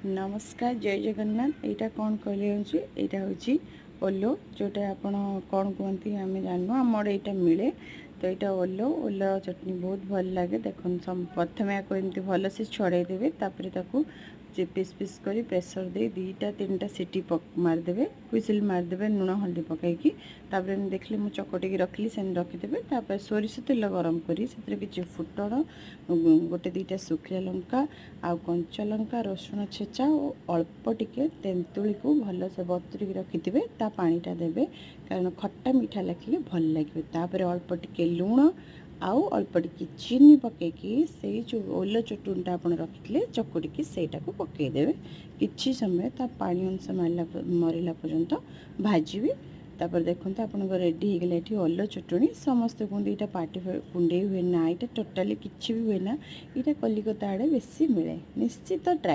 नमस्कार जय जगन्नाथ। यहाँ कौन कहले यहाँ ओलो जोटा आपण कौन कहती आम जानू आमर यहाँ मिले। तो यहाँ ओलो ओलो चटनी बहुत भल लगे। देख प्रथम एमती भल से छड़े देवे तापर ताकू पीस पीस कर प्रेसर दे दीटा तीन टा सीटी मारदेवे हुइसिल मारदेवे लुण हल्दी पकईकी देखले मुझे चकटिकी रखली से रखिदेवे। तापर सोरिष तेल गरम करी कि फुटण गोटे दीटा सुखिला लंका आउ कंचा लंका रसुण छेचा और अल्प टिके तेंतुली को भल से बतुरी रखिथे ता पानीटा देवे कारण खट्टा मीठा लगे भल लगे। तापर अल्प टिके लुण आउ अल्प टिके चीनी पकईकी से जो ओलो चटुनटा आप रखिले चकुड़ी सेटा को पकईदेवे किछि समय ता पानी अंश मरला पर्यंत भाजबे। तापर देखते आप रेडी होगला ये ओलो चटुनी समस्त कहते यहाँ पार्टी कुंडे हुए ना, यहाँ टोटाली किसी भी हुए ना। यहाँ कलिकता आड़े बेसी मिले निश्चित ट्राए।